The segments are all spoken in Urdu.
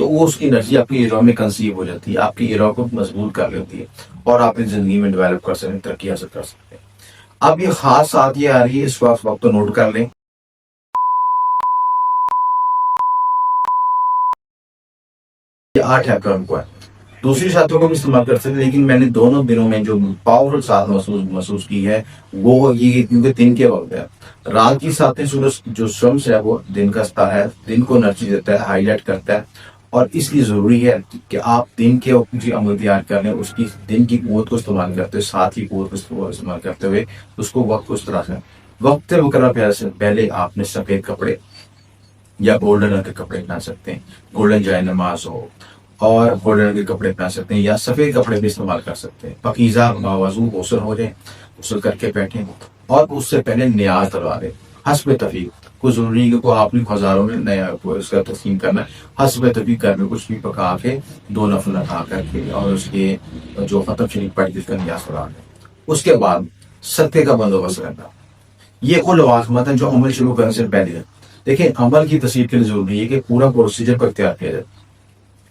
تو وہ اس کی انرجی آپ کی ایرا میں کنسیو ہو جاتی ہے, آپ کی ایرا کو مضبوط کر لیتی ہے اور آپ اپنی زندگی میں ڈیولپ کر سکتے ہیں, ترقی حاصل کر سکتے ہیں. اب یہ خاص ساتھ یہ آ رہی ہے, اس وقت تو نوٹ کر لیں. یہ 8 ایپرن کو ہے, دوسری ساتھوں کو بھی استعمال کر سکتے ہیں, لیکن میں نے دونوں دنوں میں جو پاورفل ساتھ محسوس کی ہے وہ یہ کیونکہ دن کے وقت ہے. رات کی ساتھیں سورج جو شمس ہے وہ دن کا ستارہ ہے, دن کو انرجی دیتا ہے, ہائی لائٹ کرتا ہے, اور اس لیے ضروری ہے کہ آپ دن کے وقت جو عمل تیار کر لیں, اس کی دن کی قوت کو استعمال کرتے ہوئے, ساتھ ہی قوت کو استعمال کرتے ہوئے اس کو وقت کو اس طرح سے وقت مقررہ سے پہلے آپ نے سفید کپڑے یا گولڈن رنگ کے کپڑے پہن سکتے ہیں, گولڈن جائے نماز ہو, اور گولڈن رنگ کے کپڑے پہن سکتے ہیں, یا سفید کپڑے بھی استعمال کر سکتے ہیں. پاکیزہ باوضو غسل ہو جائیں, غسل کر کے بیٹھیں, اور اس سے پہلے نیاز دلوا دیں حسب تفیق. کوئی ضروری نہیں کہ کوئی آپ نے ہزاروں میں نیا اس کا تقسیم کرنا ہے, حسب تفیق گھر میں کچھ بھی پکا کے 2 نفل اٹھا کر کے اور اس کے جو ختم شریف پڑھ جس کا نیاز دلوا دیں. اس کے بعد صدقے کا بندوبست کرنا. یہ وہ لوازمات ہیں جو عمل شروع کرنے سے پہلے ہے. دیکھیں, عمل کی تصدیق کے لیے ضروری ہے کہ پورا پروسیجر کو اختیار کیا جائے.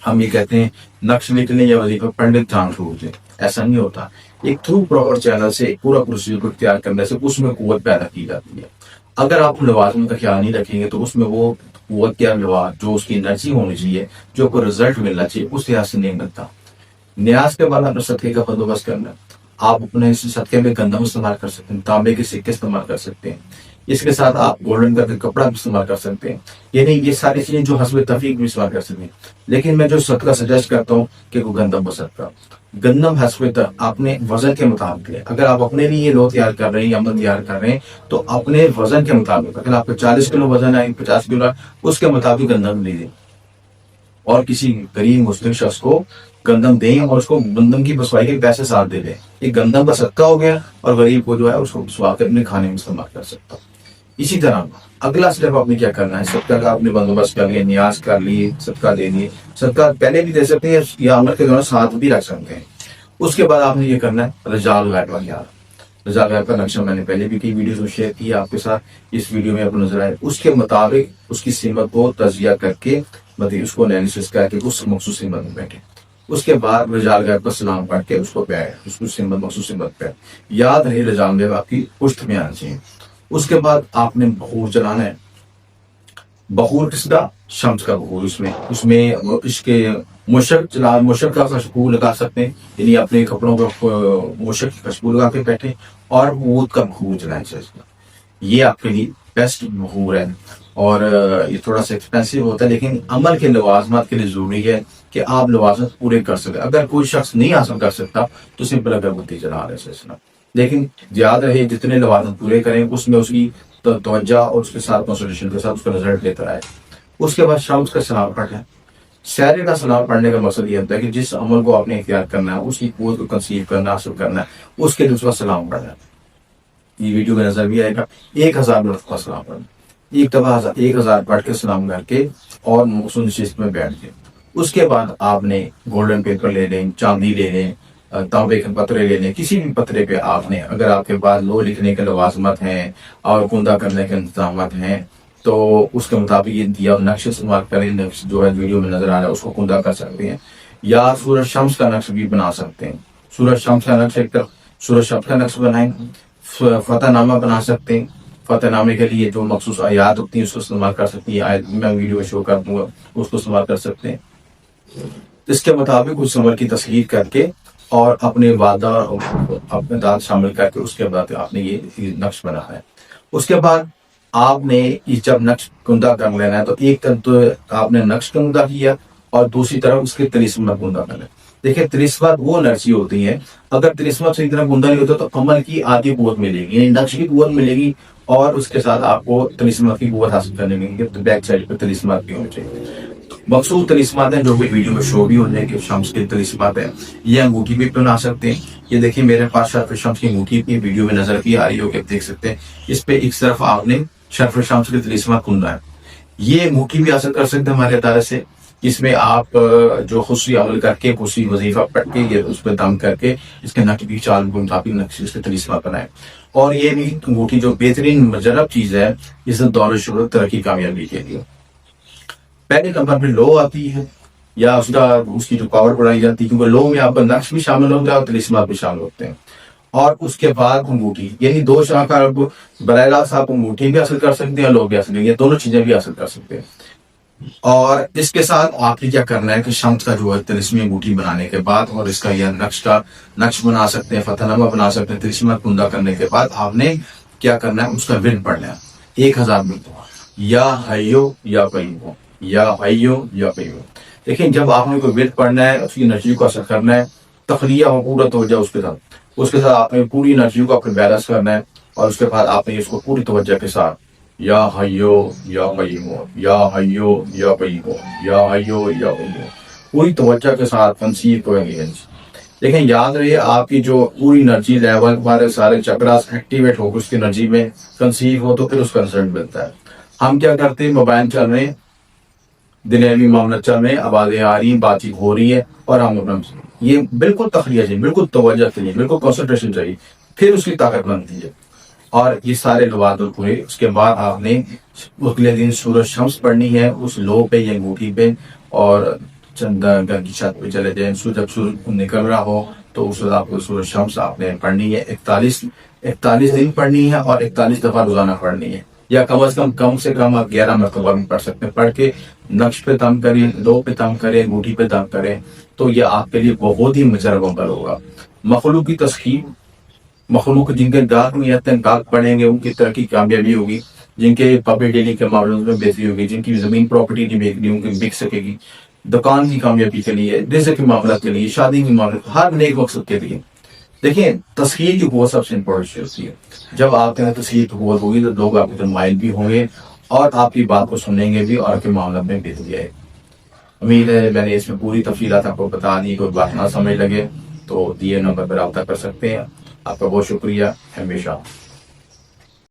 ہم یہ کہتے ہیں نقش لکھنے یا وظیفہ پڑھنے جان چھوڑ دیں, ایسا نہیں ہوتا. ایک تھرو پراپر چینل سے ایک پورا پروسیجر کو اختیار کرنے سے اس میں قوت پیدا کی جاتی ہے. اگر آپ لوازمات کا خیال نہیں رکھیں گے تو اس میں وہ قوت کیا جو اس کی انرجی ہونی چاہیے, جو کوئی رزلٹ ملنا چاہیے, اس لحاظ سے نہیں ملتا. نیاز کے بعد اپنے صدقے کا بندوبست کرنا. آپ اپنے صدقے میں گندم استعمال کر سکتے ہیں, تانبے کے سکے استعمال کر سکتے ہیں, اس کے ساتھ آپ گولڈن کا کپڑا بھی استعمال کر سکتے ہیں. یعنی یہ ساری چیزیں جو حسب تفریق بھی استعمال کر سکتے ہیں. لیکن میں جو صدقہ سجیسٹ کرتا ہوں کہ وہ گندم و صدقہ, گندم حسب اپنے وزن کے مطابق لیں. اگر آپ اپنے لیے لو تیار کر رہے ہیں یا عمل تیار کر رہے ہیں تو اپنے وزن کے مطابق, اگر آپ کا 40 کلو وزن ہے, 50 کلو ہے, اس کے مطابق گندم لیجیے, اور کسی غریب مسلم شخص کو گندم دیں اور اس کو گندم کی بسوائی کے پیسے ساتھ دے دیں. ایک گندم کا صدقہ ہو گیا, اور غریب کو جو ہے اس کو بسوا کے اپنے کھانے میں استعمال کر سکتا. اسی طرح اگلا اسٹیپ آپ نے کیا کرنا ہے, صدقہ کا آپ نے بندوبست کر لیا, نیاز کر لی, صدقہ دے دیے. صدقہ پہلے بھی دے سکتے ہیں یا عمل کے دوران ساتھ بھی رکھ سکتے ہیں. اس کے بعد آپ نے یہ کرنا ہے رجال غائب کا خیال. رجال غائب کا نقشہ میں نے پہلے بھی کئی ویڈیوز میں شیئر کیا آپ کے ساتھ, اس ویڈیو میں آپ کو نظر آئے. اس کے مطابق اس کی سمت کو تجزیہ کر کے مطلب اس کو انالیسس کر کے اس مخصوص سمت میں بیٹھے. اس کے بعد رجال غائب کا سلام پڑھ کے اس کو پہ آئے, اس کو سمت مخصوص سمت پہ یاد رہے رجال غائب آپ کی پشت میں آنا چاہیے. اس کے بعد آپ نے بخور جلانا ہے. بخور کس کا؟ شمس کا بخور. اس میں اس کے مشک کا خوشبو لگا سکتے ہیں, یعنی اپنے کپڑوں پر مشک کی خوشبو لگا کے بیٹھے, اور عود کا بخور جلائیں. یہ آپ کے لیے بیسٹ بخور ہے, اور یہ تھوڑا سا ایکسپینسو ہوتا ہے, لیکن عمل کے لوازمات کے لیے ضروری ہے کہ آپ لوازمات پورے کر سکیں. اگر کوئی شخص نہیں حاصل کر سکتا تو سمپل اگربتی جلا رہے سلسلہ, لیکن یاد رہے جتنے لوازمات پورے کریں اس میں اس کی توجہ اور اس کے ساتھ کنسنٹریشن کے ساتھ اس کا رزلٹ لیتا ہے. اس کے بعد شمس کا سلام پڑھیں. سحر کا سلام پڑھنے کا مقصد یہ ہوتا ہے کہ جس عمل کو آپ نے اختیار کرنا ہے, اس کی قوت کو کنسیو کرنا, حاصل کرنا ہے, اس کے لیے اس کا سلام پڑھنا. یہ ویڈیو میں نظر بھی آئے گا. 1000 مرتبہ سلام پڑھنا, ایک دفعہ 1000 پڑھ کے سلام کر کے اور مخصوص نشست میں بیٹھ کے. اس کے بعد آپ نے گولڈن پیپر لے لیں, چاندی لے لیں, تانبے کے پترے لے لیں. کسی بھی پترے پہ آپ نے, اگر آپ کے پاس لو لکھنے کے لوازمات ہیں اور کندہ کرنے کے انتظامات ہیں تو اس کے مطابق یہ دیا نقش استعمال کریں. نقش جو ہے ویڈیو میں نظر آ رہا ہے اس کو کندہ کر سکتے ہیں, یا سورج شمس کا نقش بھی بنا سکتے ہیں. سورج شمس کا نقش ایک طرف سورج شمس کا نقش بنائیں. فتح نامہ بنا سکتے ہیں. فتح نامے کے لیے جو مخصوص آیات ہوتی ہیں اس کو استعمال کر سکتی ہیں. آیت میں ویڈیو میں شو کر دوں گا, اس کو استعمال کر سکتے ہیں. اس کے مطابق اس عمل کی تصحیح کر کے اور اپنے وعدہ اپنے داد شامل کر کے اس کے بعد آپ نے یہ نقش بنا ہے. اس کے بعد آپ نے جب نقش کندہ کر لینا ہے تو ایک طرف تو آپ نے نقش کندہ کیا اور دوسری طرف اس کے طلسمات کندہ کرنا ہے. دیکھیں طلسمات وہ انرجی ہوتی ہیں, اگر طلسمات صحیح طرح کندہ نہیں ہوتا تو عمل کی آدھی قوت ملے گی, یعنی نقش کی قوت ملے گی, اور اس کے ساتھ آپ کو طلسمات کی قوت حاصل کرنے میں بیک سائڈ پہ طلسمات بھی ہونے چاہیے. مخصوص طلسمات ہیں جو بھی ویڈیو میں شو بھی ہو جائے کہ شمس کے طلسمات ہیں. یہ انگوٹھی بھی بنا سکتے ہیں. یہ دیکھیں میرے پاس شرف شمس کی انگوٹھی کی ویڈیو میں نظر بھی آ رہی ہو کہ دیکھ سکتے ہیں. اس پہ ایک طرف آپ نے شرف شمس کے طلسمات کندہ ہے. یہ انگوٹھی بھی حاصل کر سکتے ہیں ہمارے ادارے سے. اس میں آپ جو خصوصی عمل کر کے خصوصی وظیفہ پڑھ کے یہ اس پہ دم کر کے اس کے نقش کی چال کے مطابق نقش اس کے طلسمات بنائیں. اور یہ بھی انگوٹھی جو بہترین مجرب چیز ہے اس دور شہرت ترقی کامیابی کے لیے. پہلے نمبر پہ لو آتی ہے, یا اس کی جو پاور بڑھائی جاتی ہے، کیونکہ لو میں آپ کا نقش بھی شامل ہوتا ہے اور طلسمات بھی شامل ہوتے ہیں. اور اس کے بعد انگوٹھی، یعنی دو شاخ آپ براہ راست آپ انگوٹھی بھی حاصل کر سکتے ہیں، لو بھی حاصل، یہ دونوں چیزیں بھی حاصل کر سکتے ہیں. اور اس کے ساتھ آپ نے کیا کرنا ہے کہ شمس کا جو ہے طلسمی انگوٹھی بنانے کے بعد اور اس کا یہ نقش بنا سکتے ہیں، فتح نامہ بنا سکتے ہیں. طلسمات کندہ کرنے کے بعد آپ نے کیا کرنا ہے، اس کا ورد پڑھنا ہے 1000 مرتبہ، یا حیو یا قیوم، یا حیو یا قیوم. دیکھیں جب آپ نے کوئی ورد پڑھنا ہے، اس کی انرجی کو اثر کرنا ہے، تخلیہ ہو پورا توجہ اس کے ساتھ آپ نے پوری انرجی کو اپنے بیلنس کرنا ہے. اور اس کے بعد آپ نے اس کو پوری توجہ کے ساتھ یا حیو یا قیوم، یا حیو یا قیوم، یا حیو یا قیوم، پوری توجہ کے ساتھ تنصیب کو انگیج. دیکھیں یاد رہے آپ کی جو پوری انرجی لیول ہمارے سارے چکراس ایکٹیویٹ ہو، اس کی انرجی میں کنسیو ہو، تو پھر اس کا رزلٹ ملتا ہے. ہم کیا کرتے ہیں، موبائل چل رہے ہیں، دنیاوی معاملات چل رہے ہیں، آوازیں آ رہی ہیں، بات چیت ہو رہی ہے، اور ہم اپنا یہ بالکل تخلیہ چاہیے، بالکل توجہ چاہیے، بالکل کنسنٹریشن چاہیے، پھر اس کی طاقت بنتی ہے. اور یہ سارے لوازم پورے اس کے بعد آپ نے اگلے دن سورج شمس پڑھنی ہے اس لو پہ یا انگوٹھی پہ، اور گھر کی چھت پہ چلے جائیں، جب سورج نکل رہا ہو تو اس وقت آپ کو سورج شمس آپ نے پڑھنی ہے. 41 دن پڑھنی ہے، اور 41 دفعہ روزانہ پڑھنی ہے، یا کم سے کم آپ 11 مرتبہ بھی پڑھ سکتے ہیں. پڑھ کے نقش پہ دم کریں، لو پہ دم کریں، انگوٹھی پہ دم کریں، تو یہ آپ کے لیے بہت ہی مجرب عمل ہوگا. مخلوق کی تسخیر، مخلوق جن کے گاہک نہیں آتے ہیں، گاہک پڑھیں گے، ان کی ترقی کامیابی ہوگی. جن کے پبلک ڈیلی کے معاملوں میں بہتری ہوگی، جن کی زمین پراپرٹی نہیں بکری، ان کی بک سکے گی. دکان کی کامیابی کے لیے، رزق کے معاملات کے لیے، شادی کے معاملات، ہر نیک مقصد کے لیے. دیکھیں تسخیر کی قوت سب سے امپورٹنٹ چیز ہوتی ہے. جب آپ کے اندر تسخیر کی قوت ہوگی تو لوگ آپ کے مائل بھی ہوں گے، اور آپ کی بات کو سنیں گے بھی، اور آپ کے معاملات میں بہتری آئے. امید ہے میں نے اس میں پوری تفصیلات آپ کو بتا دی. کوئی بات نہ سمجھ لگے تو دیے نمبر پر رابطہ کر سکتے ہیں. آپ کا بہت شکریہ ہمیشہ.